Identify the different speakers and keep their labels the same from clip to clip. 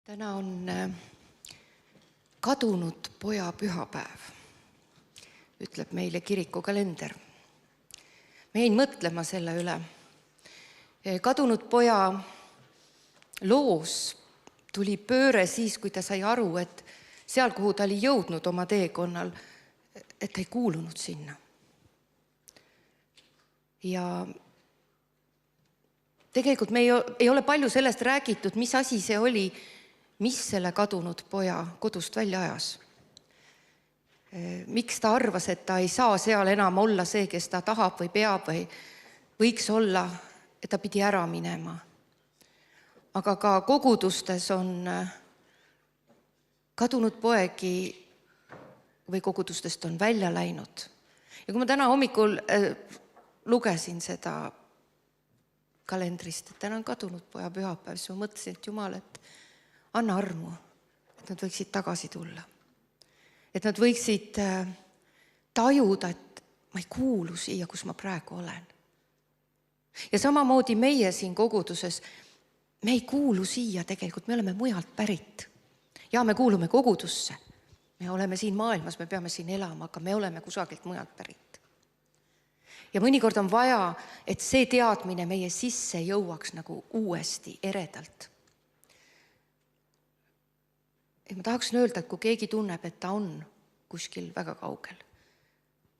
Speaker 1: Täna on kadunud poja pühapäev, ütleb meile kirikukalender. Me jäin mõtlema selle üle. Kadunud poja loos tuli pööre siis, kui ta sai aru, et seal, kuhu ta oli jõudnud oma teekonnal, et ta ei kuulunud sinna. Ja tegelikult me ei ole palju sellest räägitud, mis asi see oli, mis selle kadunud poja kodust välja ajas. Miks ta arvas, et ta ei saa seal enam olla see, kes ta tahab või peab või võiks olla, et ta pidi ära minema. Aga ka kogudustes on kadunud poegi või kogudustest on välja läinud. Ja kui ma täna hommikul lugesin seda kalendrist, et täna on kadunud poja pühapäev, siis ma mõtlesin, et Jumal, et anna armu, et nad võiksid tagasi tulla. Et nad võiksid tajuda, et ma ei kuulu siia, kus ma praegu olen. Ja samamoodi meie siin koguduses, me ei kuulu siia tegelikult, me oleme mujalt pärit. Ja me kuulume kogudusse. Me oleme siin maailmas, me peame siin elama, aga me oleme kusagilt mujalt pärit. Ja mõnikord on vaja, et see teadmine meie sisse jõuaks nagu uuesti eredalt. Ja ma tahaksin öelda, et kui keegi tunneb, et ta on kuskil väga kaugel,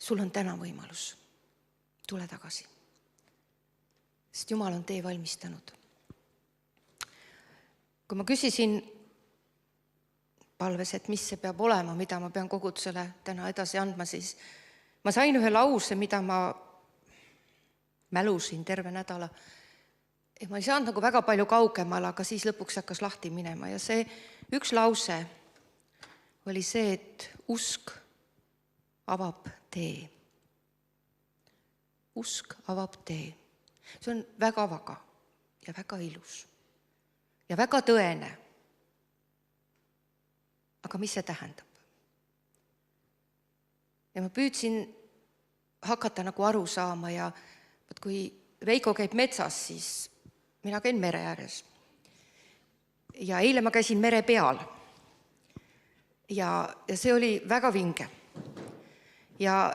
Speaker 1: sul on täna võimalus. Tule tagasi. Sest Jumal on tee valmistanud. Kui ma küsisin palves, et mis see peab olema, mida ma pean kogudusele täna edasi andma, siis ma sain ühe lause, mida ma mälusin terve nädala. Ja ma ei saanud nagu väga palju kaugemal, aga siis lõpuks hakkas lahti minema. Ja see üks lause oli see, et usk avab tee. Usk avab tee. See on väga vaga ja väga ilus ja väga tõene. Aga mis see tähendab? Ja ma püüdsin hakata nagu aru saama ja kui Veiko käib metsas, siis mina käin mere ääres. Ja eile ma käisin mere peal. Ja see oli väga vinge. Ja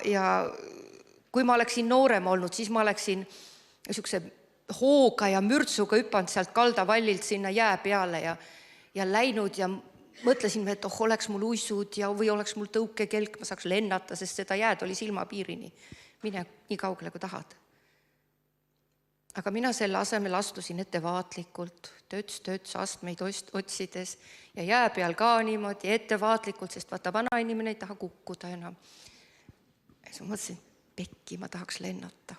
Speaker 1: kui ma oleksin noorem olnud, siis ma oleksin niisuguse hooga ja mürtsuga hüpanud sealt kaldavallilt sinna jää peale ja läinud ja mõtlesin, et oleks mul uisud või oleks mul tõukekelk, ma saaks lennata, sest seda jääd oli silmapiirini. Mine nii kaugele, kui tahad. Aga mina selle asemel astusin ettevaatlikult, töts astmeid otsides ja jää peal ka niimoodi ettevaatlikult, sest vaata vana inimene ei taha kukkuda enam. Ja siis ma mõtlesin, pekki, ma tahaks lennata.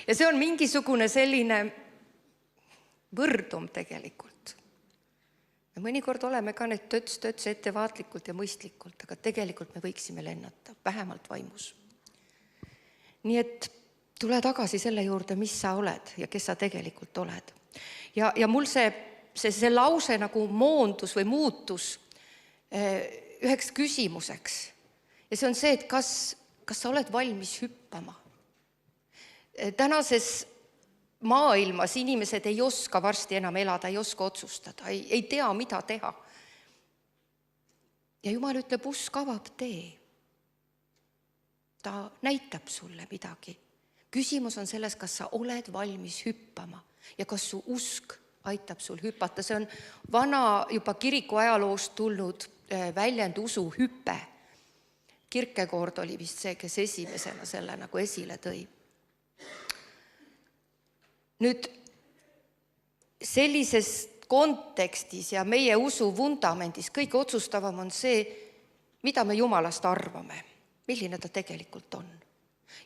Speaker 1: Ja see on mingisugune selline võrdum tegelikult. Ja mõnikord oleme ka need töts ettevaatlikult ja mõistlikult, aga tegelikult me võiksime lennata, vähemalt vaimus. Nii et tule tagasi selle juurde, mis sa oled ja kes sa tegelikult oled. Ja mul see lause nagu moondus või muutus üheks küsimuseks. Ja see on see, et kas sa oled valmis hüppama? Tänases maailmas inimesed ei oska varsti enam elada, ei oska otsustada, ei tea, mida teha. Ja Jumal ütleb, usk avab tee. Ta näitab sulle midagi. Küsimus on selles, kas sa oled valmis hüppama ja kas su usk aitab sul hüpata. See on vana juba kiriku ajaloost tulnud väljend usu hüpe. Kierkegaard oli vist see, kes esimesena selle nagu esile tõi. Nüüd sellises kontekstis ja meie usu vundamendis kõige otsustavam on see, mida me Jumalast arvame, milline ta tegelikult on.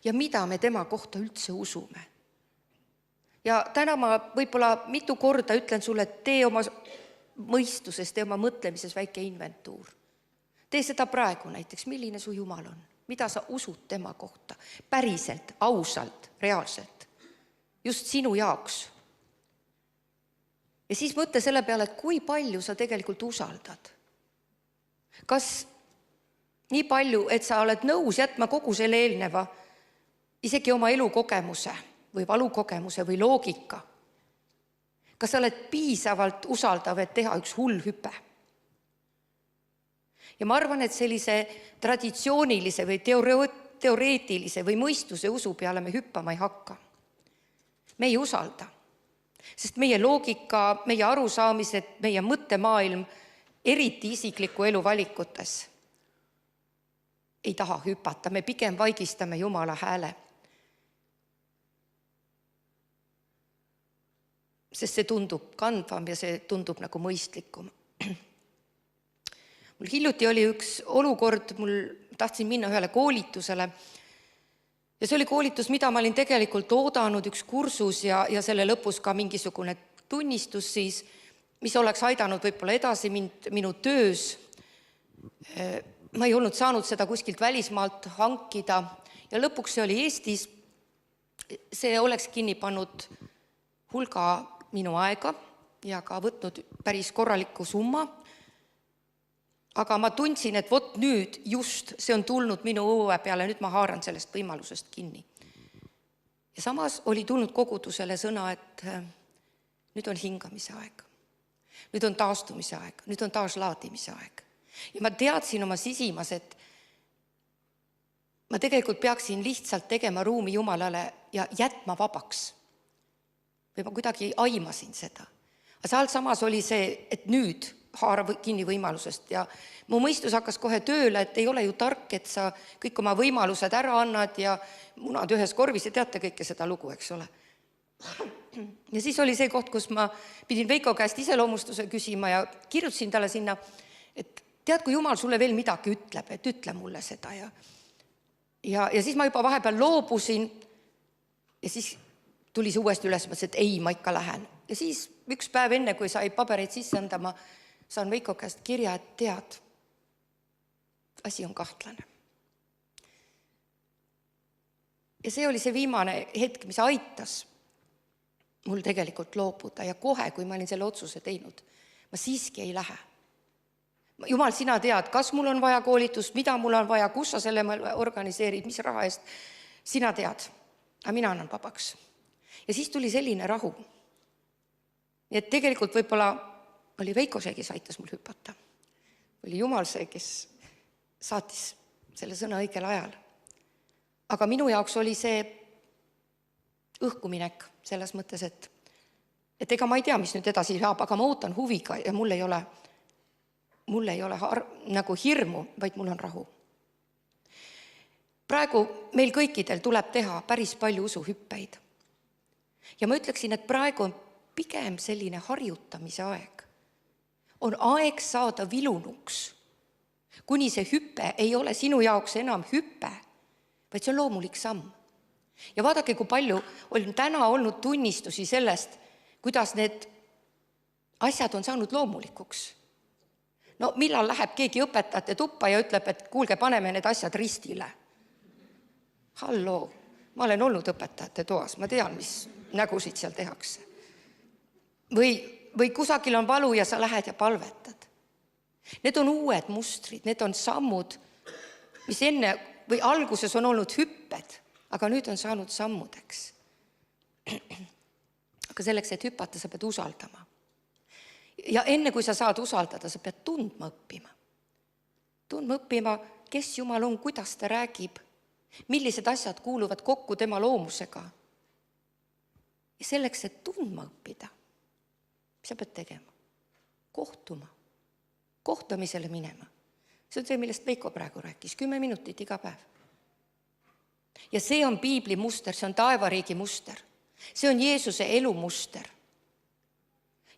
Speaker 1: Ja mida me tema kohta üldse usume. Ja täna ma võib-olla mitu korda ütlen sulle, et tee oma mõistuses, tee oma mõtlemises väike inventuur. Tee seda praegu näiteks, milline su Jumal on, mida sa usud tema kohta, päriselt, ausalt, reaalselt, just sinu jaoks. Ja siis mõtle selle peale, et kui palju sa tegelikult usaldad. Kas nii palju, et sa oled nõus jätma kogu selle eelneva isegi oma elukogemuse või valukogemuse või loogika. kas sa oled piisavalt usaldav, et teha üks hull hüpe? Ja ma arvan, et sellise traditsioonilise või teoreetilise või mõistuse usu peale me hüppama ei hakka. Me ei usalda, sest meie loogika, meie arusaamised, meie mõttemaailm, eriti isikliku elu valikutes, ei taha hüpata, me pigem vaigistame Jumala hääle. Sest see tundub kandvam ja see tundub nagu mõistlikum. Mul hiljuti oli üks olukord, tahtsin minna ühele koolitusele ja see oli koolitus, mida ma olin tegelikult oodanud, üks kursus ja selle lõpus ka mingisugune tunnistus siis, mis oleks aidanud võib-olla edasi minu töös. Ma ei olnud saanud seda kuskilt välismaalt hankida ja lõpuks see oli Eestis. See oleks kinni pannud hulga minu aega ja ka võtnud päris korraliku summa. Aga ma tundsin, et vot nüüd just see on tulnud minu õue peale, nüüd ma haaran sellest võimalusest kinni. Ja samas oli tulnud kogudusele sõna, et nüüd on hingamise aeg, nüüd on taastumise aeg, nüüd on taaslaadimise aeg. Ja ma teadsin oma sisimas, et ma tegelikult peaksin lihtsalt tegema ruumi Jumalale ja jätma vabaks. Või ma kuidagi aimasin seda. Aga seal samas oli see, et nüüd haara kinni võimalusest ja mu mõistus hakkas kohe tööle, et ei ole ju tark, et sa kõik oma võimalused ära annad ja munad ühes korvis ja teate kõike seda lugu, eks ole. Ja siis oli see koht, kus ma pidin Veiko käest iseloomustuse küsima ja kirjutasin talle sinna, et tead, kui Jumal sulle veel midagi ütleb, et ütle mulle seda ja siis ma juba vahepeal loobusin ja siis tuli see uuesti üles, mõtlesin, et ei, ma ikka lähen. Ja siis üks päev enne, kui sai pabereid sisse anda, ma saan Veiko käest kirja, et tead, asi on kahtlane. Ja see oli see viimane hetk, mis aitas mul tegelikult loobuda ja kohe, kui ma olin selle otsuse teinud, ma siiski ei lähe. Jumal, sina tead, kas mul on vaja koolitust, mida mul on vaja, kus sa selle organiseerid, mis raha eest, sina tead, aga mina annan vabaks. Ja siis tuli selline rahu. Nii et tegelikult võib-olla oli Veiko see, kes aitas mul hüpata. Oli Jumal see, kes saatis selle sõna õigel ajal. Aga minu jaoks oli see õhkuminek selles mõttes, et ega ma ei tea, mis nüüd edasi saab, aga ma ootan huviga ja mul ei ole nagu hirmu, vaid mul on rahu. Praegu meil kõikidel tuleb teha päris palju usuhüppeid. Ja ma ütleksin, et praegu on pigem selline harjutamise aeg. On aeg saada vilunuks, kuni see hüpe ei ole sinu jaoks enam hüpe, vaid see on loomulik samm. Ja vaadake, kui palju on täna olnud tunnistusi sellest, kuidas need asjad on saanud loomulikuks. No millal läheb keegi õpetajate tuppa ja ütleb, et kuulge, paneme need asjad ristile. Halloo, ma olen olnud õpetajate toas, ma tean, mis nägusid seal tehakse. Või kusagil on valu ja sa lähed ja palvetad. Need on uued mustrid, need on sammud, mis enne või alguses on olnud hüpped, aga nüüd on saanud sammudeks. Aga selleks, et hüpata, sa pead usaldama. Ja enne, kui sa saad usaldada, sa pead tundma õppima. Tundma õppima, kes Jumal on, kuidas ta räägib, millised asjad kuuluvad kokku tema loomusega. Ja selleks, et tundma õppida, mis sa pead tegema? Kohtuma. Kohtamisele minema. See on see, millest Veiko praegu rääkis. 10 minutit iga päev. Ja see on piibli muster, see on taevariigi muster. See on Jeesuse elu muster.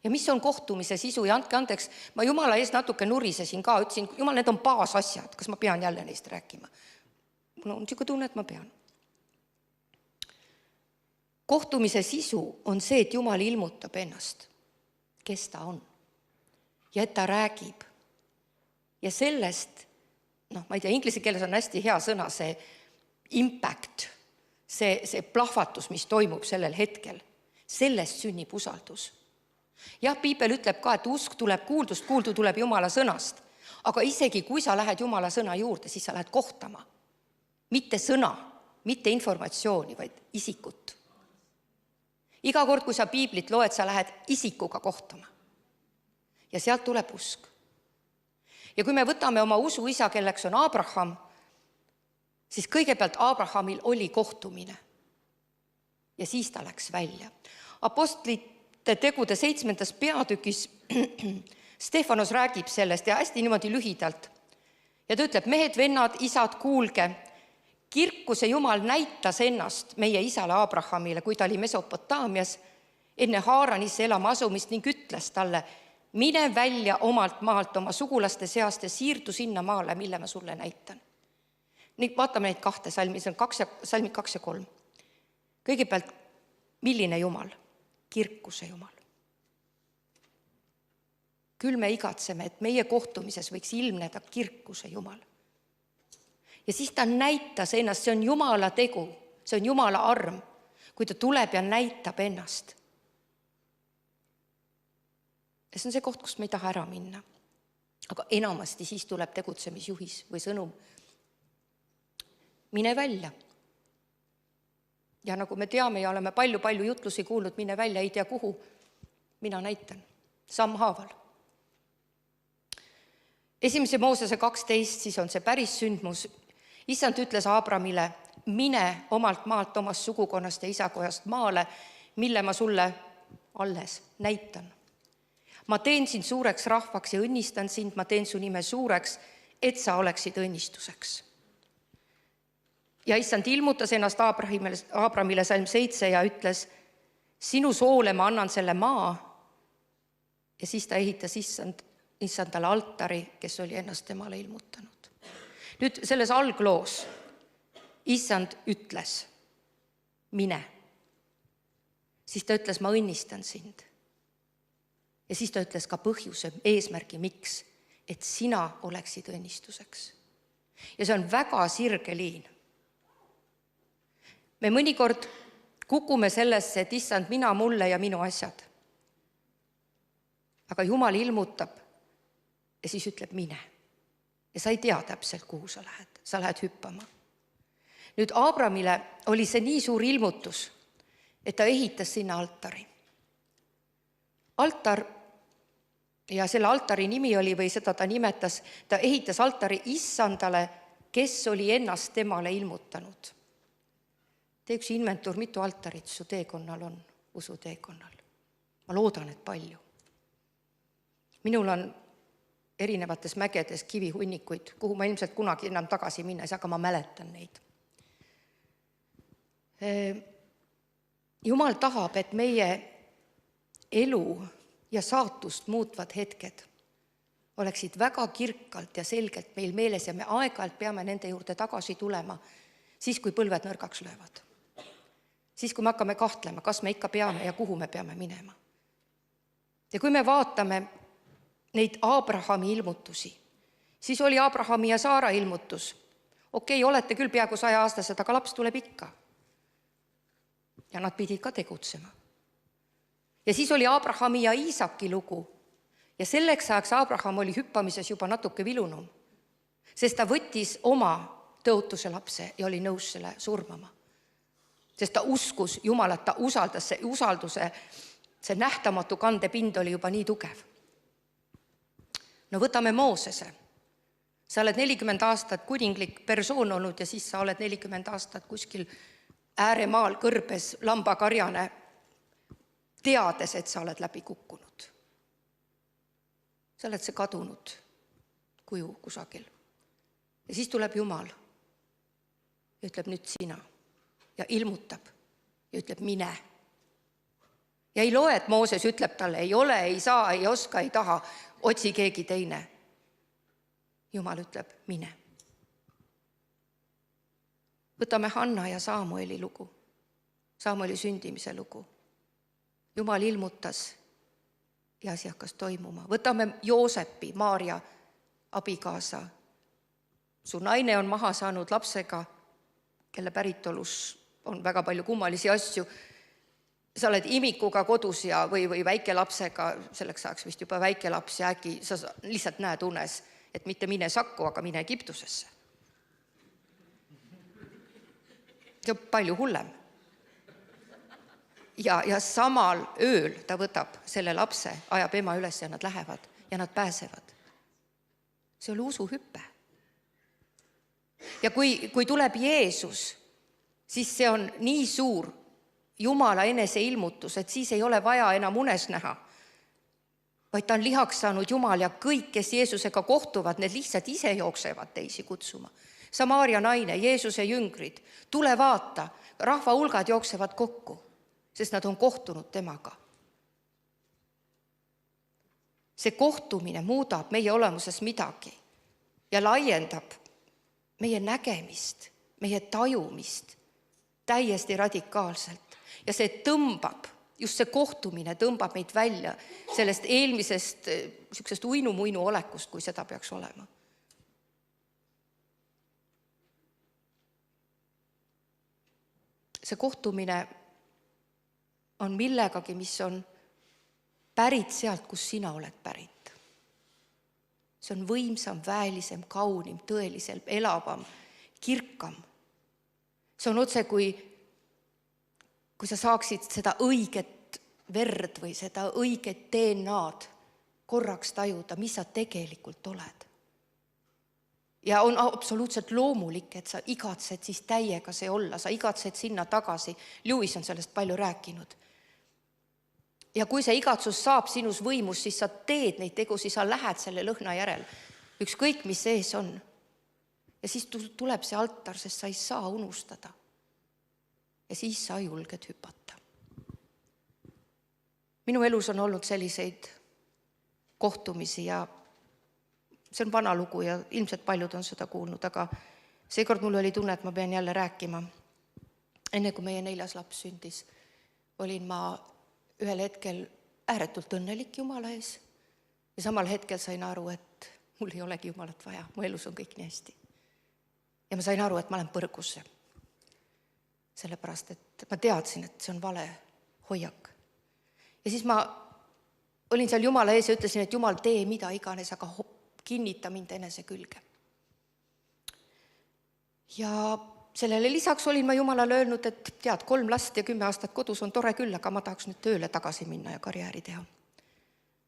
Speaker 1: Ja mis on kohtumise sisu? Ja andke andeks, ma Jumala ees natuke nurisesin ka, ütlesin, Jumal, need on baasasjad, kas ma pean jälle neist rääkima? Mul on niisugune tunne, et ma pean. Kohtumise sisu on see, et Jumal ilmutab ennast, kes ta on. Ja et ta räägib. Ja sellest, ma ei tea, inglise keeles on hästi hea sõna, see impact, see plahvatus, mis toimub sellel hetkel, sellest sünnib usaldus. Jah, piibel ütleb ka, et usk tuleb kuuldust, kuuldu tuleb Jumala sõnast, aga isegi kui sa lähed Jumala sõna juurde, siis sa lähed kohtama. Mitte sõna, mitte informatsiooni, vaid isikut. Iga kord, kui sa piiblit loed, sa lähed isikuga kohtuma. Ja sealt tuleb usk. Ja kui me võtame oma usuisa, kelleks on Abraham, siis kõigepealt Abrahamil oli kohtumine. Ja siis ta läks välja. Apostlite tegude 7. peatükis Stefanos räägib sellest ja hästi niimoodi lühidalt. Ja ta ütleb, mehed, vennad, isad, kuulge, kirkuse Jumal näitas ennast meie isale Abrahamile, kui ta oli Mesopotaamias enne Haaranisse elama asumist ning ütles talle, mine välja omalt maalt oma sugulaste seast ja siirdu sinna maale, mille ma sulle näitan. Nüüd vaatame neid 2 salmi, see on salmid 2 ja 3. Kõigepealt, milline Jumal? Kirkuse Jumal. Küll me igatseme, et meie kohtumises võiks ilmneda kirkuse Jumal. Ja siis ta näitas ennast, see on Jumala tegu, see on Jumala arm, kui ta tuleb ja näitab ennast. Ja see on see koht, kust me ei taha ära minna. Aga enamasti siis tuleb tegutsemisjuhis või sõnum. Mine välja. Ja nagu me teame ja oleme palju jutlusi kuulnud, mine välja, ei tea kuhu, mina näitan, sammhaaval. 1. Moosese 12, siis on see päris sündmus. Issand ütles Abramile, mine omalt maalt, omast sugukonnast ja isakojast maale, mille ma sulle alles näitan. Ma teen sind suureks rahvaks ja õnnistan sind, ma teen su nime suureks, et sa oleksid õnnistuseks. Ja issand ilmutas ennast Abramile salm 7 ja ütles, sinu soole ma annan selle maa. Ja siis ta ehitas issandale altari, kes oli ennast temale ilmutanud. Nüüd selles algloos issand ütles, mine. Siis ta ütles, ma õnnistan sind. Ja siis ta ütles ka põhjuse, eesmärgi, miks, et sina oleksid õnnistuseks. Ja see on väga sirge liin. Me mõnikord kukume sellesse, et issand, mina, mulle ja minu asjad. Aga Jumal ilmutab ja siis ütleb, mine. Ja sa ei tea täpselt, kuhu sa lähed hüppama. Nüüd Abramile oli see nii suur ilmutus, et ta ehitas sinna altari. Altar, ja selle altari nimi oli, või seda ta nimetas, ta ehitas altari issandale, kes oli ennast temale ilmutanud. Tee üks inventuur, mitu altarit su teekonnal on, usu teekonnal. Ma loodan, et palju. Minul on erinevates mägedes kivihunnikuid, kuhu ma ilmselt kunagi enam tagasi minnes, aga ma mäletan neid. Jumal tahab, et meie elu ja saatust muutvad hetked oleksid väga kirkalt ja selgelt meil meeles ja me aeg-ajalt peame nende juurde tagasi tulema, siis kui põlved nõrgaks löövad. Siis kui me hakkame kahtlema, kas me ikka peame ja kuhu me peame minema. Ja kui me vaatame neid Abrahami ilmutusi, siis oli Abrahami ja Saara ilmutus. Okei, olete küll peaaegu 100-aastased, aga laps tuleb ikka. Ja nad pidid ka tegutsema. Ja siis oli Abrahami ja Iisaki lugu. Ja selleks ajaks Abraham oli hüppamises juba natuke vilunum, sest ta võttis oma tõotuse lapse ja oli nõus selle surmama. Sest ta uskus Jumalat, ta usaldas see usalduse, see nähtamatu kandepind oli juba nii tugev. No võtame Moosese. Sa oled 40 aastat kuninglik persoon olnud ja siis sa oled 40 aastat kuskil ääremaal kõrbes lambakarjane, teades, et sa oled läbi kukkunud. Sa oled see kadunud kuju kusagil. Ja siis tuleb Jumal ja ütleb nüüd sina ja ilmutab ja ütleb mine. Ja ei loe, et Mooses ütleb talle, ei ole, ei saa, ei oska, ei taha, otsi keegi teine. Jumal ütleb, mine. Võtame Hanna ja Saamueli lugu, Saamueli sündimise lugu. Jumal ilmutas ja asi hakkas toimuma. Võtame Joosepi, Maarja abikaasa. Su naine on maha saanud lapsega, kelle päritolus on väga palju kummalisi asju. Sa oled imikuga kodus ja või väikelapsega, selleks ajaks vist juba väikelaps ja äkki sa lihtsalt näed unes, et mitte mine Sakku, aga mine Egiptusesse. See on palju hullem. ja samal ööl ta võtab selle lapse, ajab ema üles ja nad lähevad ja nad pääsevad. See oli usuhüpe. Ja kui tuleb Jeesus, siis see on nii suur Jumala eneseilmutus, et siis ei ole vaja enam unes näha, vaid ta on lihaks saanud Jumal ja kõik, kes Jeesusega kohtuvad, need lihtsalt ise jooksevad teisi kutsuma. Samaaria naine, Jeesuse jüngrid, tule vaata, rahva hulgad jooksevad kokku, sest nad on kohtunud temaga. See kohtumine muudab meie olemuses midagi ja laiendab meie nägemist, meie tajumist täiesti radikaalselt. Ja see tõmbab, just see kohtumine tõmbab meid välja sellest eelmisest sellisest uinu-muinu olekust, kui seda peaks olema. See kohtumine on millegagi, mis on pärit sealt, kus sina oled pärit. See on võimsam, väelisem, kaunim, tõelisem, elavam, kirkam. See on otse, kui sa saaksid seda õiget verd või seda õiget DNA-d korraks tajuda, mis sa tegelikult oled. Ja on absoluutselt loomulik, et sa igatsed siis täiega see olla, sa igatsed sinna tagasi. Lewis on sellest palju rääkinud. Ja kui see igatsus saab sinus võimus, siis sa teed neid tegusid, sa lähed selle lõhna järel, ükskõik mis sees on. Ja siis tuleb see altar, sest sa ei saa unustada. Ja siis sa julged hüpata. Minu elus on olnud selliseid kohtumisi ja see on vana lugu ja ilmselt paljud on seda kuulnud, aga seekord mul oli tunne, et ma pean jälle rääkima. Enne kui meie 4. laps sündis, olin ma ühel hetkel ääretult õnnelik Jumala ees ja samal hetkel sain aru, et mul ei olegi Jumalat vaja, mu elus on kõik nii hästi. Ja ma sain aru, et ma olen põrgusse. Sellepärast, et ma teadsin, et see on vale hoiak. Ja siis ma olin seal Jumala ees ja ütlesin, et Jumal, tee mida iganes, aga kinnita mind enese külge. Ja sellele lisaks olin ma Jumalale öelnud, et tead, 3 last ja 10 aastat kodus on tore küll, aga ma tahaks nüüd tööle tagasi minna ja karjääri teha.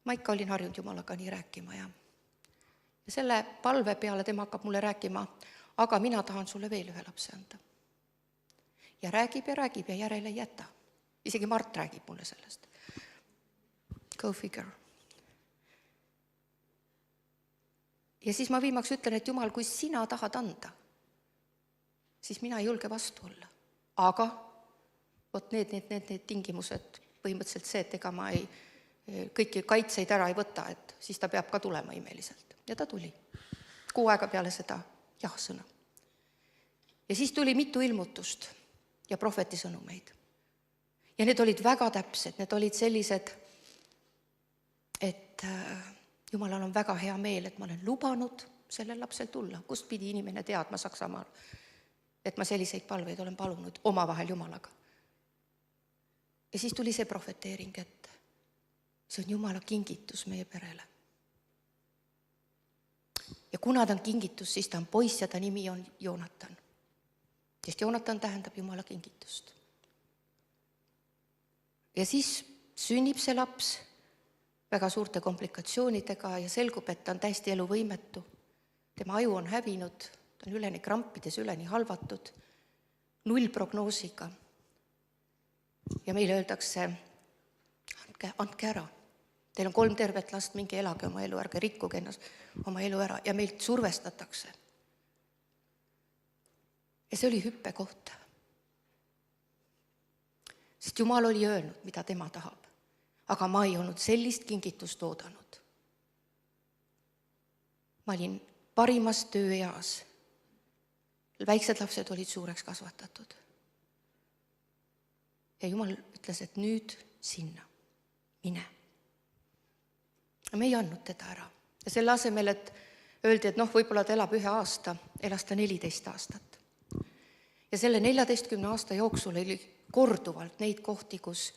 Speaker 1: Ma ikka olin harjunud Jumalaga nii rääkima ja selle palve peale tema hakkab mulle rääkima, aga mina tahan sulle veel ühe lapse anda. Ja räägib ja järele ei jäta. Isegi Mart räägib mulle sellest. Go figure. Ja siis ma viimaks ütlen, et Jumal, kui sina tahad anda, siis mina ei julge vastu olla. Aga vot need tingimused, põhimõtteliselt see, et ega ma kõiki kaitseid ära ei võta, et siis ta peab ka tulema imeliselt. Ja ta tuli 6 aega peale seda jah-sõna. Ja siis tuli mitu ilmutust ja prohvetisõnumeid. Ja need olid väga täpsed, need olid sellised, et Jumalal on väga hea meel, et ma olen lubanud sellel lapsel tulla. Kust pidi inimene teadma Saksamaal, et ma selliseid palveid olen palunud omavahel Jumalaga. Ja siis tuli see prohveteering, et see on Jumala kingitus meie perele. Ja kuna ta on kingitus, siis ta on poiss ja ta nimi on Joonatan. Sest Joonatan tähendab Jumala kingitust. Ja siis sünnib see laps väga suurte komplikatsioonidega ja selgub, et ta on täiesti eluvõimetu. Tema aju on hävinud, ta on üleni krampides, üleni halvatud, 0 prognoosiga. Ja meile öeldakse, andke ära. Teil on 3 tervet last, minge elage oma elu, ärge rikkuge ennast oma elu ära ja meilt survestatakse. Ja see oli hüppekoht. Sest Jumal oli öelnud, mida tema tahab. Aga ma ei olnud sellist kingitust oodanud. Ma olin parimas tööeas. Väiksed lapsed olid suureks kasvatatud. Ja Jumal ütles, et nüüd sinna, mine. Me ei andnud teda ära. Ja selle asemel, et öeldi, et võib-olla ta elab 1 aasta, elas ta 14 aastat. Ja selle 14 aasta jooksul oli korduvalt neid kohti, kus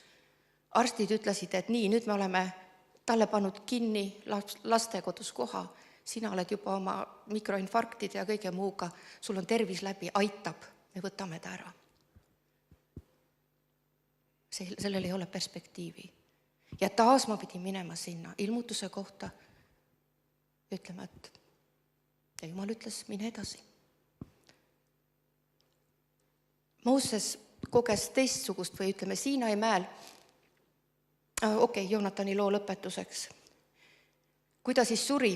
Speaker 1: arstid ütlesid, et nii, nüüd me oleme talle pannud kinni lastekodus koha, sina oled juba oma mikroinfarktide ja kõige muuga, sul on tervis läbi, aitab, me võtame ta ära. sellel ei ole perspektiivi. Ja taas ma pidin minema sinna ilmutuse kohta, ütlema, et ja Jumal ütles, mine edasi. Mooses koges teistsugust või ütleme Siinai mäel, Joonatani loo lõpetuseks. Kui ta siis suri,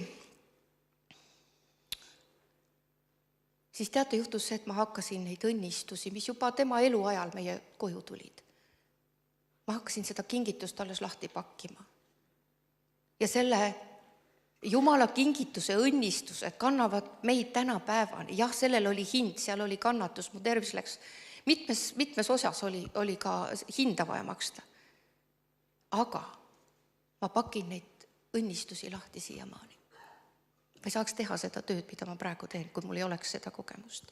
Speaker 1: siis teate, juhtus see, et ma hakkasin neid õnnistusi, mis juba tema eluajal meie koju tulid. Ma hakkasin seda kingitust alles lahti pakkima. Ja selle Jumala kingituse õnnistused kannavad meid tänapäevani. Jah, sellel oli hind, seal oli kannatus, mu tervis läks. Mitmes osas oli ka hinda vaja maksta. Aga ma pakin neid õnnistusi lahti siiamaani. Ma ei saaks teha seda tööd, mida ma praegu teen, kui mul ei oleks seda kogemust.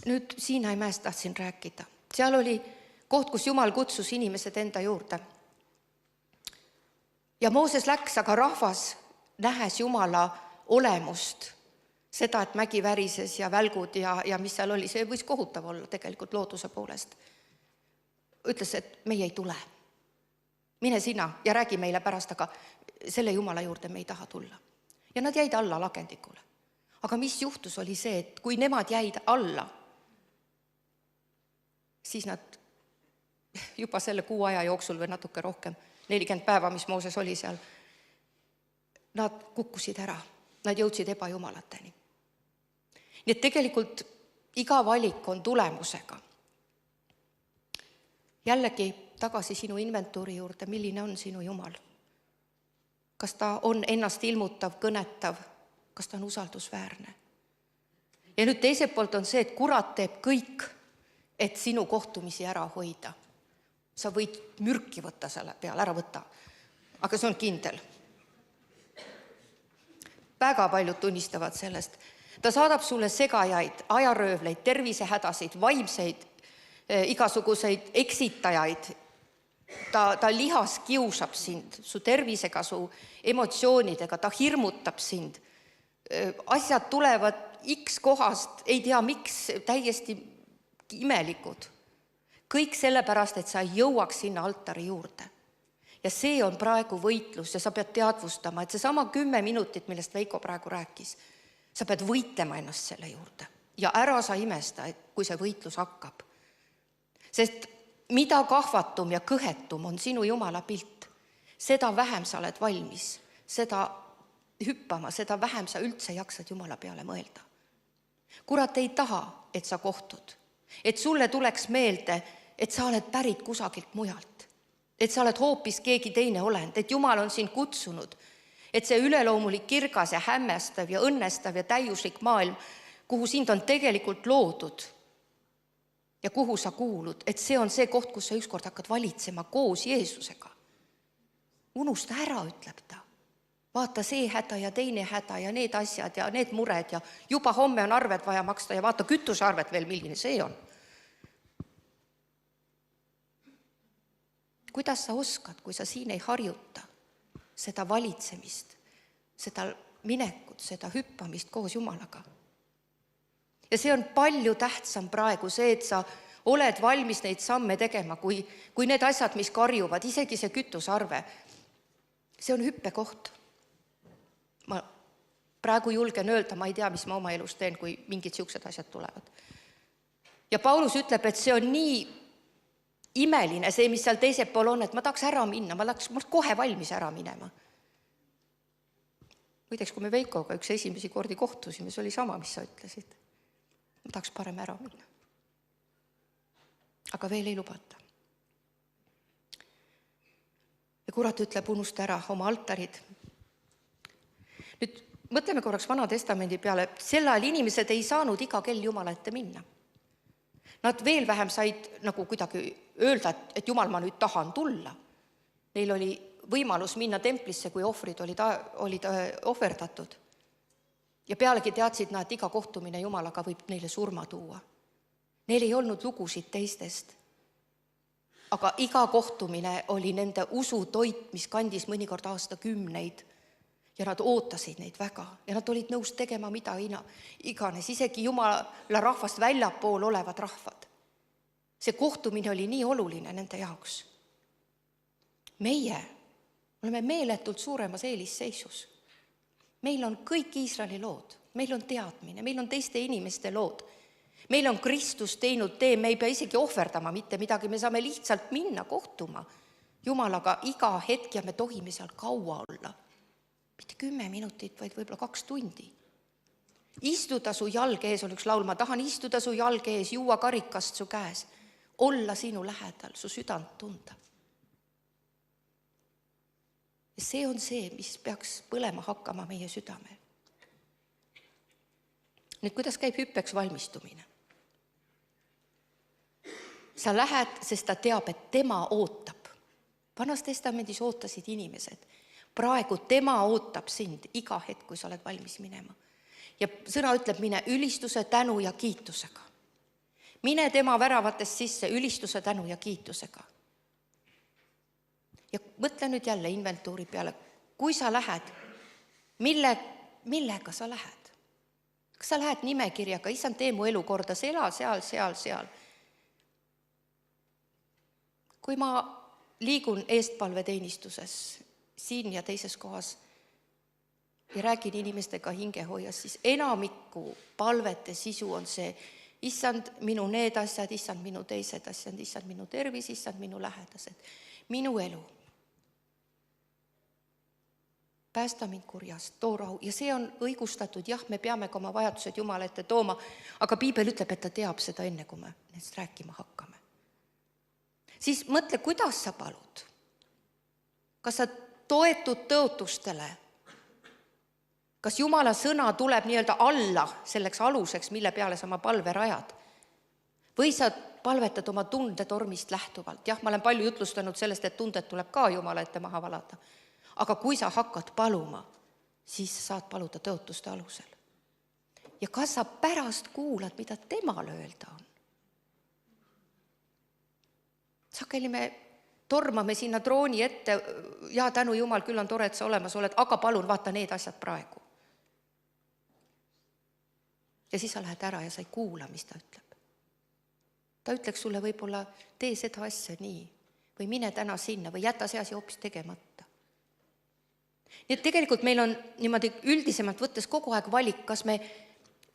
Speaker 1: Nüüd Siinai mäest tahtsin rääkida. Seal oli koht, kus Jumal kutsus inimesed enda juurde. Ja Mooses läks, aga rahvas nähes Jumala olemust, seda, et mägi värises ja välgud ja mis seal oli, see võis kohutav olla tegelikult looduse poolest. Ütles, et meie ei tule. Mine sina ja räägi meile pärast, aga selle Jumala juurde me ei taha tulla. Ja nad jäid alla lagendikule. Aga mis juhtus oli see, et kui nemad jäid alla, siis nad juba selle kuu aja jooksul või natuke rohkem, 40 päeva, mis Mooses oli seal, nad kukkusid ära, nad jõudsid ebajumalateni. Nii et tegelikult iga valik on tulemusega. Jällegi tagasi sinu inventuuri juurde, milline on sinu Jumal? Kas ta on ennast ilmutav, kõnetav, kas ta on usaldusväärne? Ja nüüd teiselt poolt on see, et kurat teeb kõik, et sinu kohtumisi ära hoida. Sa võid mürki võtta selle peale, ära võtta, aga see on kindel. Väga paljud tunnistavad sellest. Ta saadab sulle segajaid, ajaröövleid, tervisehädasid, vaimseid, igasuguseid eksitajaid. Ta lihas kiusab sind, su tervisega, su emotsioonidega, ta hirmutab sind. Asjad tulevad X kohast, ei tea miks, täiesti imelikud. Kõik sellepärast, et sa jõuaks sinna altari juurde. Ja see on praegu võitlus ja sa pead teadvustama, et see sama 10 minutit, millest Veiko praegu rääkis, sa pead võitlema ennast selle juurde. Ja ära sa imesta, et kui see võitlus hakkab. Sest mida kahvatum ja kõhetum on sinu Jumala pilt, seda vähem sa oled valmis, seda hüppama, seda vähem sa üldse jaksad Jumala peale mõelda. Kurat ei taha, et sa kohtud, et sulle tuleks meelde, et sa oled pärit kusagilt mujalt, et sa oled hoopis keegi teine olend, et Jumal on sind kutsunud, et see üleloomulik kirgas ja hämmestav ja õnnestav ja täiuslik maailm, kuhu sind on tegelikult loodud ja kuhu sa kuulud, et see on see koht, kus sa ükskord hakkad valitsema koos Jeesusega. Unusta ära, ütleb ta. Vaata see häda ja teine häda ja need asjad ja need mured ja juba homme on arved vaja maksta ja vaata kütusarved veel, milline see on. Kuidas sa oskad, kui sa siin ei harjuta seda valitsemist, seda minekut, seda hüppamist koos Jumalaga? Ja see on palju tähtsam praegu see, et sa oled valmis neid samme tegema, kui need asjad, mis karjuvad, isegi see kütusarve. See on hüppekoht. Ma praegu julgen öelda, ma ei tea, mis ma oma elus teen, kui mingid siuksed asjad tulevad. Ja Paulus ütleb, et see on nii imeline see, mis seal teisel pool on, et ma tahaks ära minna, ma oleks kohe valmis ära minema. Muideks, kui me Veikoga üks esimesi kordi kohtusime, see oli sama, mis sa ütlesid. Ma tahaks parem ära minna. Aga veel ei lubata. Ja kurat ütleb, unusta ära oma altarid. Nüüd mõtleme korraks Vana Testamendi peale. Sel ajal inimesed ei saanud iga kell Jumala ette minna. Nad veel vähem said nagu kuidagi öelda, et Jumal, ma nüüd tahan tulla. Neil oli võimalus minna templisse, kui ohvrid olid ohverdatud. Ja pealegi teadsid nad, et iga kohtumine Jumalaga võib neile surma tuua. Neil ei olnud lugusid teistest. Aga iga kohtumine oli nende usutoit, mis kandis mõnikord aastakümneid. Ja nad ootasid neid väga ja nad olid nõus tegema mida iganes, isegi Jumala rahvast väljapool olevad rahvad. See kohtumine oli nii oluline nende jaoks. Meie oleme meeletult suuremas eelisseisus. Meil on kõik Iisraeli lood, meil on teadmine, meil on teiste inimeste lood. Meil on Kristus teinud tee, me ei pea isegi ohverdama mitte midagi, me saame lihtsalt minna kohtuma Jumalaga iga hetk ja me tohime seal kaua olla. Mitte 10 minutit, vaid võib-olla 2 tundi. Istuda su jalg ees, on üks laul, ma tahan istuda su jalg ees, juua karikast su käes, olla sinu lähedal, su südant tunda. Ja see on see, mis peaks põlema hakkama meie südamel. Nüüd, kuidas käib hüppeks valmistumine? Sa lähed, sest ta teab, et tema ootab. Vanas testamendis ootasid inimesed. Praegu tema ootab sind iga hetk, kui sa oled valmis minema. Ja sõna ütleb, mine ülistuse, tänu ja kiitusega. Mine tema väravatest sisse ülistuse, tänu ja kiitusega. Ja mõtle nüüd jälle inventuuri peale. Kui sa lähed, millega sa lähed? Kas sa lähed nimekirjaga, issand, tee mu elu korda, ela seal. Kui ma liigun eestpalveteenistuses siin ja teises kohas ja räägin inimestega hingehoias, siis enamiku palvete sisu on see, issand, minu need asjad, issand, minu teised asjad, issand, minu tervis, issand, minu lähedased, minu elu. Päästa mind kurjast, too rahu. Ja see on õigustatud, jah, me peame ka oma vajadused Jumala ette tooma, aga Piibel ütleb, et ta teab seda enne, kui me nendest rääkima hakkame. Siis mõtle, kuidas sa palud. Kas sa toetud tõotustele? Kas Jumala sõna tuleb nii-öelda alla selleks aluseks, mille peale sa oma palve rajad? Või sa palvetad oma tundetormist lähtuvalt? Jah, ma olen palju jutlustanud sellest, et tunded tuleb ka Jumala ette maha valada. Aga kui sa hakkad paluma, siis saad paluda tõotuste alusel. Ja kas sa pärast kuulad, mida temal öelda on? Sageli me tormame sinna trooni ette, ja tänu Jumal, küll on tore, et sa olemas oled, aga palun vaata need asjad praegu. Ja siis sa lähed ära ja sa ei kuula, mis ta ütleb. Ta ütleks sulle võib-olla, tee seda asja nii, või mine täna sinna, või jäta see asi hoopis tegemata. Nii et tegelikult meil on niimoodi üldisemalt võttes kogu aeg valik, kas me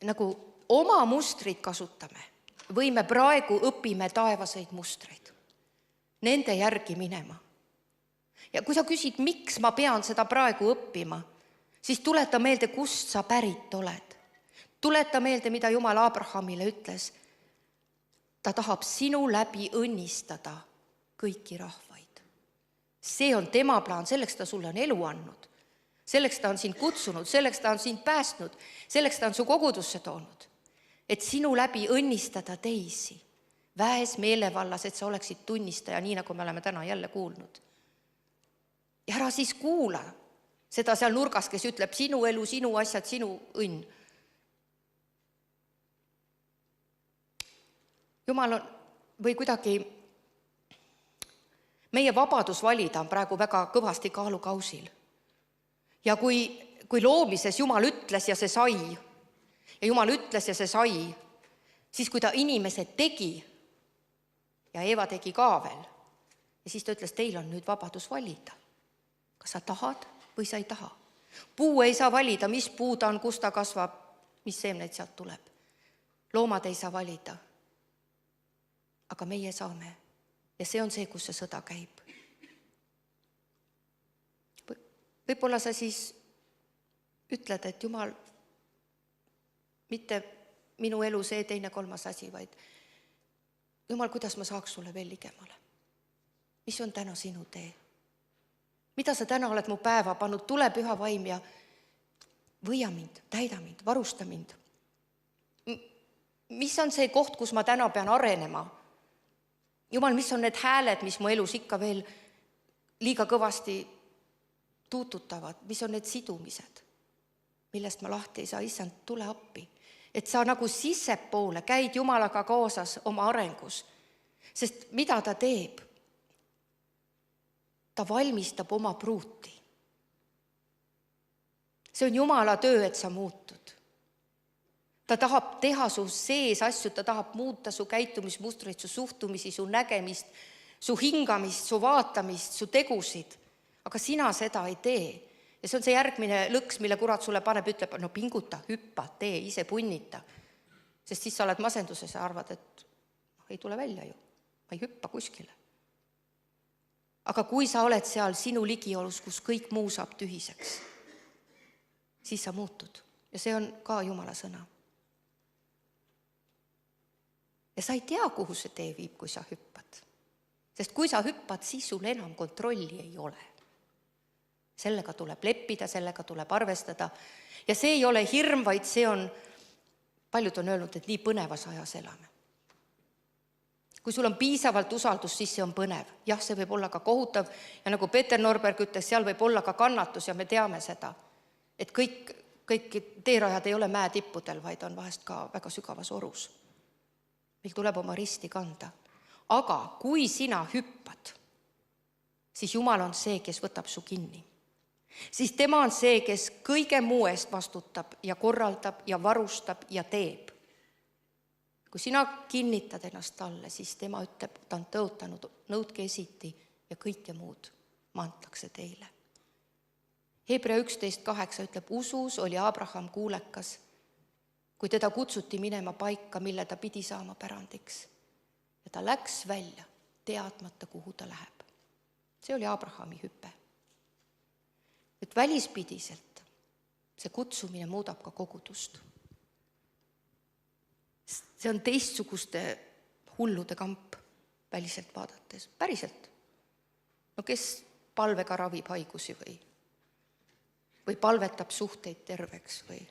Speaker 1: nagu oma mustrid kasutame, või me praegu õpime taevaseid mustreid. Nende järgi minema. Ja kui sa küsid, miks ma pean seda praegu õppima, siis tuleta meelde, kust sa pärit oled. Tuleta meelde, mida Jumal Abrahamile ütles. Ta tahab sinu läbi õnnistada kõiki rahvaid. See on tema plaan, selleks ta sulle on elu andnud. Selleks ta on sind kutsunud, selleks ta on sind päästnud, selleks ta on su kogudusse toonud. Et sinu läbi õnnistada teisi. Väes meelevallas, et sa oleksid tunnistaja, nii nagu me oleme täna jälle kuulnud. Ja ära siis kuula seda seal nurgas, kes ütleb sinu elu, sinu asjad, sinu õnn. Jumal on, või kuidagi meie vabadus valida on praegu väga kõvasti kaalukausil. Ja kui loomises Jumal ütles ja see sai, ja Jumal ütles ja see sai, siis kui ta inimese tegi, ja Eeva tegi ka veel. Ja siis ta ütles, teil on nüüd vabadus valida. Kas sa tahad või sa ei taha? Puu ei saa valida, mis puu ta on, kus ta kasvab, mis seemneid sealt tuleb. Loomad ei saa valida. Aga meie saame. Ja see on see, kus see sõda käib. Võib-olla sa siis ütled, et Jumal, mitte minu elu see teine kolmas asi, vaid Jumal, kuidas ma saaks sulle veel ligemale? Mis on täna sinu tee? Mida sa täna oled mu päeva pannud? Tule püha vaim ja võia mind, täida mind, varusta mind. Mis on see koht, kus ma täna pean arenema? Jumal, mis on need hääled, mis mu elus ikka veel liiga kõvasti tuututavad? Mis on need sidumised, millest ma lahti ei saa? Issand, tule appi. Et sa nagu sissepoole käid Jumalaga kaasas oma arengus. Sest mida ta teeb? Ta valmistab oma pruuti. See on Jumala töö, et sa muutud. Ta tahab teha su sees asju, ta tahab muuta su käitumismustreid, su suhtumisi, su nägemist, su hingamist, su vaatamist, su tegusid. Aga sina seda ei tee. Ja see on see järgmine lõks, mille kurat sulle paneb, ütleb, no pinguta, hüppa, tee, ise punnita. Sest siis sa oled masenduses ja arvad, et ei tule välja ju, ma ei hüppa kuskile. Aga kui sa oled seal sinu ligiolus, kus kõik muu saab tühiseks, siis sa muutud. Ja see on ka Jumala sõna. Ja sa ei tea, kuhu see tee viib, kui sa hüppad. Sest kui sa hüppad, siis sul enam kontrolli ei ole. Sellega tuleb leppida, sellega tuleb arvestada. Ja see ei ole hirm, vaid see on, paljud on öelnud, et nii põnevas ajas elame. Kui sul on piisavalt usaldust, siis see on põnev. Jah, see võib olla ka kohutav ja nagu Peter Norberg ütles, seal võib olla ka kannatus ja me teame seda, et kõik teerajad ei ole mäetippudel, vaid on vahest ka väga sügavas orus. Meil tuleb oma risti kanda. Aga kui sina hüppad, siis Jumal on see, kes võtab su kinni. Siis tema on see, kes kõige muu eest vastutab ja korraldab ja varustab ja teeb. Kui sina kinnitad ennast talle, siis tema ütleb, ta on tõotanud, nõudke esiti ja kõike muud mantakse teile. Hebra 11.8 ütleb, usus oli Abraham kuulekas, kui teda kutsuti minema paika, mille ta pidi saama pärandiks. Ja ta läks välja, teadmata, kuhu ta läheb. See oli Abrahami hüpe. Et välispidiselt see kutsumine muudab ka kogudust. See on teistsuguste hullude kamp väliselt vaadates. Päriselt. No kes palvega ravib haigusi või palvetab suhteid terveks või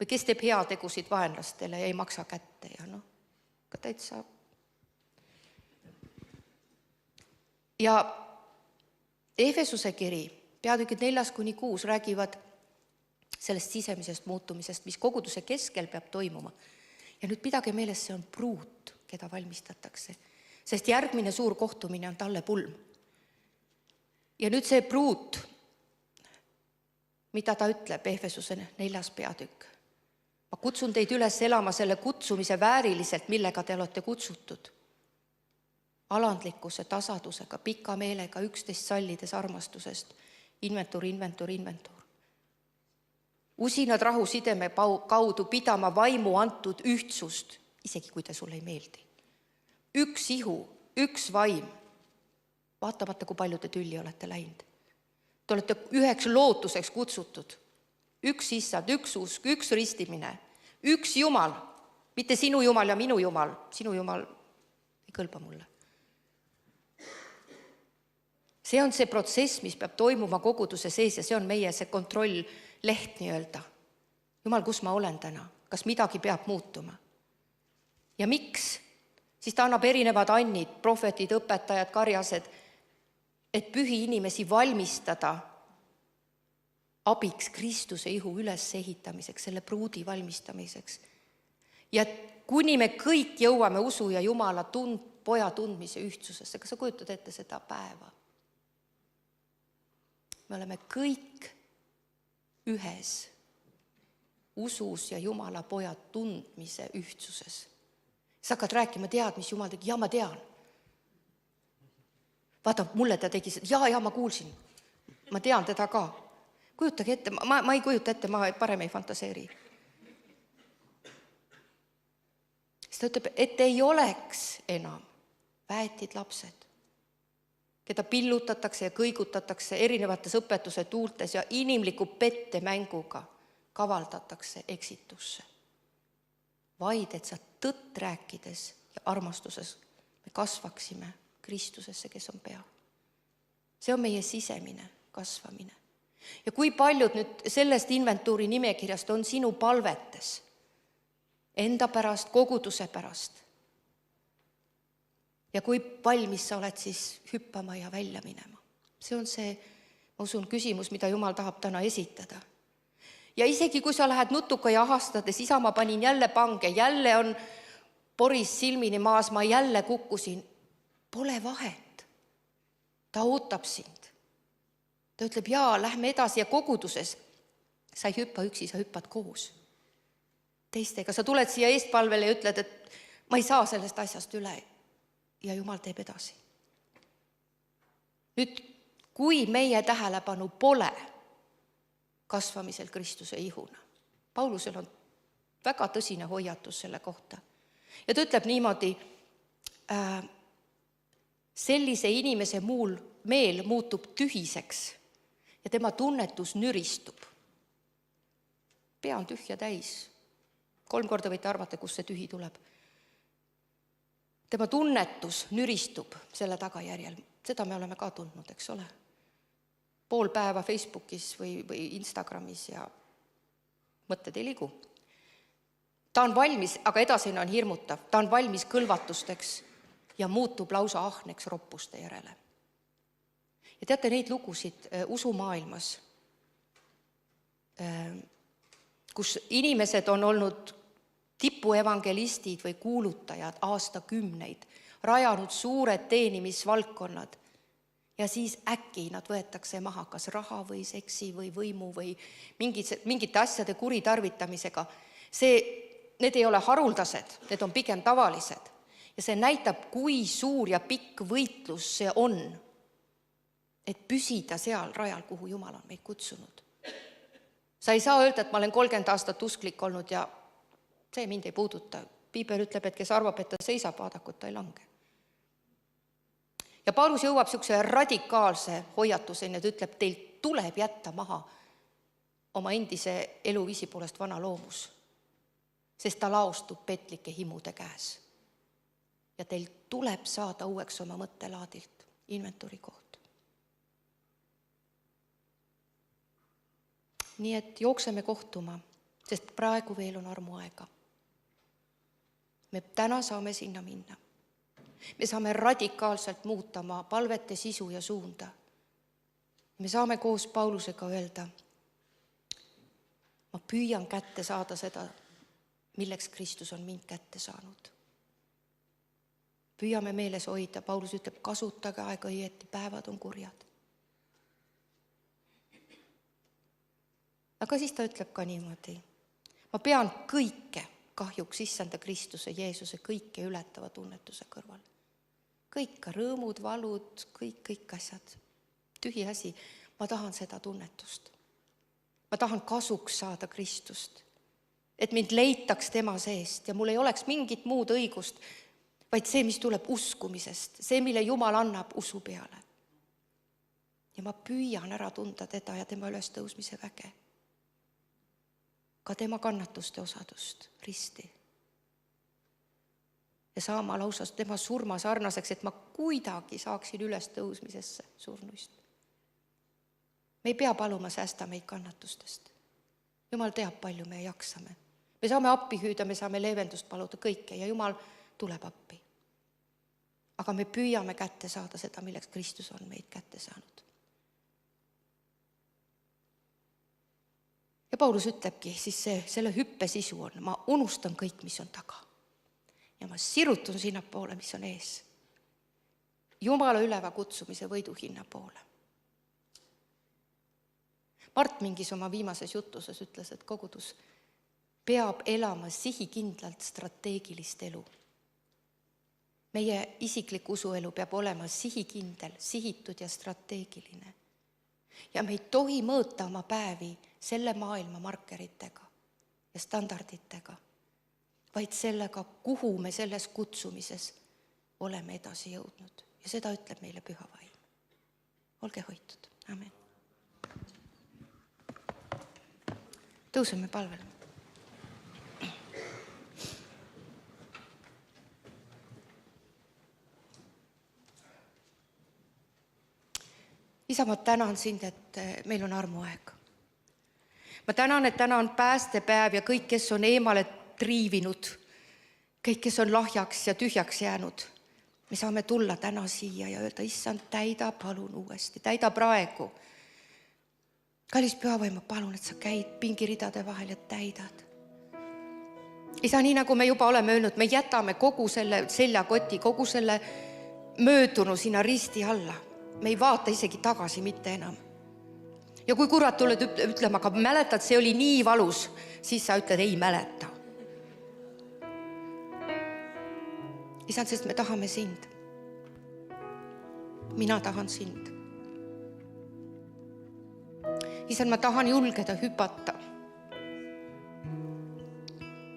Speaker 1: kes teeb heategusid vaenlastele ja ei maksa kätte ja ka täitsa. Ja Efesuse kiri, peatükid 4-6 räägivad sellest sisemisest muutumisest, mis koguduse keskel peab toimuma. Ja nüüd pidage meeles, see on pruut, keda valmistatakse, sest järgmine suur kohtumine on talle pulm. Ja nüüd see pruut, mida ta ütleb, Efesuse 4. peatükk. Ma kutsun teid üles elama selle kutsumise vääriliselt, millega te olete kutsutud. Alandlikkuse, tasadusega, pika meelega, üksteist sallides armastusest, inventuur. Usinad rahu sideme kaudu pidama vaimu antud ühtsust, isegi kui te sulle ei meeldi. Üks ihu, üks vaim, vaatamata kui palju te tülli olete läinud. Te olete üheks lootuseks kutsutud. Üks issand, üks usk, üks ristimine, üks Jumal, mitte sinu Jumal ja minu Jumal. Sinu Jumal ei kõlba mulle. See on see protsess, mis peab toimuma koguduse sees ja see on meie see kontrollleht nii-öelda. Jumal, kus ma olen täna? Kas midagi peab muutuma? Ja miks? Siis ta annab erinevad annid, prohvetid, õpetajad, karjased, et pühi inimesi valmistada abiks Kristuse ihu ülesehitamiseks, selle pruudi valmistamiseks. Ja kuni me kõik jõuame usu ja Jumala poja tundmise ühtsusesse, kas sa kujutad ette seda päeva? Me oleme kõik ühes usus ja Jumala poja tundmise ühtsuses. Sa hakkad rääkima, tead, mis Jumal tegi? Ja ma tean. Vaata, mulle ta tegi seda. Ja ma kuulsin. Ma tean teda ka. Kujutage ette, ma ei kujuta ette, ma parem ei fantaseeri. Siis ta ütleb, et ei oleks enam väetid lapsed, keda pillutatakse ja kõigutatakse erinevates õpetuse tuultes ja inimliku pettemänguga kavaldatakse eksitusse. Vaid, et sa tõtt rääkides ja armastuses me kasvaksime Kristusesse, kes on pea. See on meie sisemine kasvamine. Ja kui paljud nüüd sellest inventuuri nimekirjast on sinu palvetes, enda pärast, koguduse pärast, ja kui valmis sa oled siis hüppama ja välja minema. See on see, ma usun, küsimus, mida Jumal tahab täna esitada. Ja isegi kui sa lähed nutuka ja ahastades, isa, ma panin jälle pange, jälle on poris silmini maas, ma jälle kukkusin, pole vahet. Ta ootab sind. Ta ütleb, lähme edasi ja koguduses. Sa ei hüppa üksi, sa hüppad koos. teistega. Sa tuled siia eestpalvele ja ütled, et ma ei saa sellest asjast üle ja Jumal teeb edasi. Nüüd, kui meie tähelepanu pole kasvamisel Kristuse ihuna, Paulusel on väga tõsine hoiatus selle kohta. Ja ta ütleb niimoodi, sellise inimese meel muutub tühiseks ja tema tunnetus nüristub. Pea on tühja täis. 3 korda võite arvata, kus see tühi tuleb. Tema tunnetus nüristub selle tagajärjel. Seda me oleme ka tundnud, eks ole. Pool päeva Facebookis või Instagramis ja mõtted ei liigu. Ta on valmis, aga edasine on hirmutav. Ta on valmis kõlvatusteks ja muutub lausa ahneks roppuste järele. Ja teate neid lugusid usumaailmas, kus inimesed on olnud tipuevangelistid või kuulutajad aastakümneid, rajanud suured teenimisvaldkonnad ja siis äkki nad võetakse maha kas raha või seksi või võimu või mingite asjade kuritarvitamisega. Need ei ole haruldased, need on pigem tavalised. Ja see näitab, kui suur ja pikk võitlus see on, et püsida seal rajal, kuhu Jumal on meid kutsunud. Sa ei saa öelda, et ma olen 30 aastat usklik olnud ja see mind ei puuduta. Piibel ütleb, et kes arvab, et ta seisab, vaadaku, et ta ei lange. Ja Paulus jõuab niisuguse radikaalse hoiatuseni, et ütleb, teil tuleb jätta maha oma endise eluviisi poolest vana loomus, sest ta laostub petlike himude käes. Ja teil tuleb saada uueks oma mõttelaadilt inventuuri koht. Nii et jookseme kohtuma, sest praegu veel on armuaega. Me täna saame sinna minna. Me saame radikaalselt muuta oma palvete sisu ja suunda. Me saame koos Paulusega öelda, ma püüan kätte saada seda, milleks Kristus on mind kätte saanud. Püüame meeles hoida, Paulus ütleb, kasutage aega õieti, päevad on kurjad. Aga siis ta ütleb ka niimoodi, ma pean kõike kahjuks issanda Kristuse, Jeesuse kõike ületava tunnetuse kõrval. Kõik ka rõõmud, valud, kõik asjad. Tühi asi, ma tahan seda tunnetust. Ma tahan kasuks saada Kristust, et mind leitaks tema seest ja mul ei oleks mingit muud õigust, vaid see, mis tuleb uskumisest, see, mille Jumal annab usu peale. Ja ma püüan ära tunda teda ja tema ülestõusmise väge. Ka tema kannatuste osadust, risti. Ja saama lausa tema surma sarnaseks, et ma kuidagi saaksin ülestõusmisesse surnuist. Me ei pea paluma säästa meid kannatustest. Jumal teab, palju me jaksame. Me saame appi hüüda, me saame leevendust paluda kõike ja Jumal tuleb appi. Aga me püüame kätte saada seda, milleks Kristus on meid kätte saanud. Ja Paulus ütlebki, siis selle hüppe sisu on, ma unustan kõik, mis on taga. Ja ma sirutun sinna poole, mis on ees. Jumala üleva kutsumise võiduhinna poole. Mart mingis oma viimases jutuses ütles, et kogudus peab elama sihikindlalt strateegilist elu. Meie isiklik usuelu peab olema sihikindel, sihitud ja strateegiline. Ja me ei tohi mõõta oma päevi selle maailma markeritega ja standarditega, vaid sellega, kuhu me selles kutsumises oleme edasi jõudnud. Ja seda ütleb meile Püha Vaim. Olge hoitud. Amen. Tõuseme palvele. Isa, ma tänan sind, et meil on armuaeg. Ma tänan, et täna on päästepäev ja kõik, kes on eemale triivinud, kõik, kes on lahjaks ja tühjaks jäänud, me saame tulla täna siia ja öelda, issand, täida palun uuesti, täida praegu. Kallis Pühavaim, ma palun, et sa käid pingiridade vahel ja täidad. Isa, nii nagu me juba oleme öelnud, me jätame kogu selle seljakoti, kogu selle möödunu sinna risti alla. Me ei vaata isegi tagasi mitte enam. Ja kui kurat tuled ütlema, aga mäletad, see oli nii valus, siis sa ütled, ei mäleta. Isand, sest me tahame sind. Mina tahan sind. Isand, ma tahan julgeda hüpata.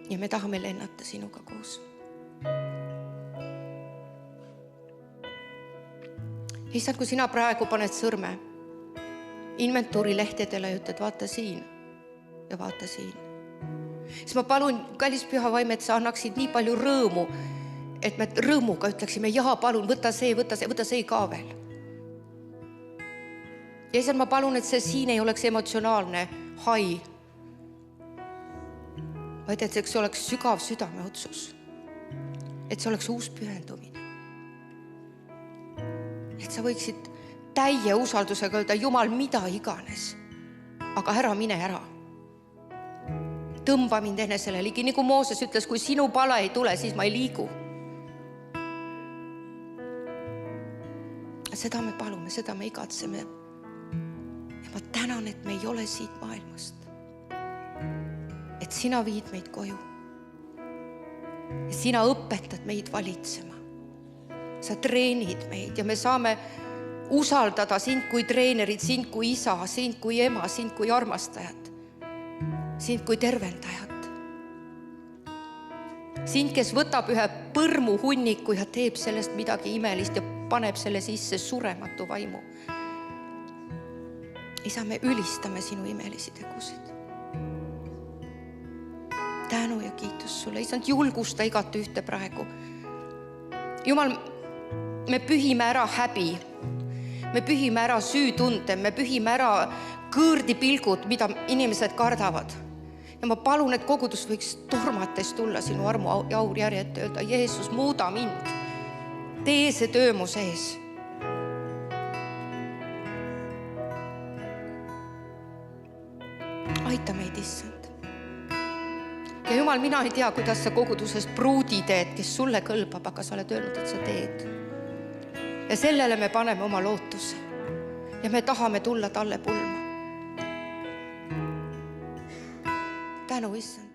Speaker 1: Ja me tahame lennata sinuga koos. Isand, kui sina praegu paned sõrme inventuuri lehtedele ja ütled, vaata siin ja vaata siin. Siis ma palun, kallis püha vaim, et sa annaksid nii palju rõõmu, et me rõõmuga ütleksime, jaa, palun, võta see ka veel. Ja isand, ma palun, et see siin ei oleks emotsionaalne hai, vaid et see oleks sügav südameotsus. Et see oleks uus pühendumine. Et sa võiksid täie usaldusega öelda, Jumal, mida iganes, aga ära mine ära. Tõmba mind enesele ligi, nagu Mooses ütles, kui sinu pala ei tule, siis ma ei liigu. Seda me palume, seda me igatseme. Ja ma tänan, et me ei ole siit maailmast. Et sina viid meid koju. Ja sina õpetad meid valitsema. Sa treenid meid ja me saame usaldada sind kui treenerid, sind kui isa, sind kui ema, sind kui armastajat, sind kui tervendajat. Sind, kes võtab ühe põrmu hunniku ja teeb sellest midagi imelist ja paneb selle sisse surematu vaimu. Isa, me ülistame sinu imelisi tegusid. Tänu ja kiitus sulle. Isand, julgusta igat ühte praegu. Jumal, me pühime ära häbi. Me pühime ära süütunde. Me pühime ära kõõrdipilgud, mida inimesed kardavad. Ja ma palun, et kogudus võiks tormates tulla sinu armu aurjärje ette öelda, Jeesus, muuda mind. Tee see töö mu sees. Aita meid, issand. Ja Jumal, mina ei tea, kuidas sa kogudusest pruudi teed, kes sulle kõlbab, aga sa oled öelnud, et sa teed. Ja sellele me paneme oma lootuse. Ja me tahame tulla talle pulma. Tänu, issand.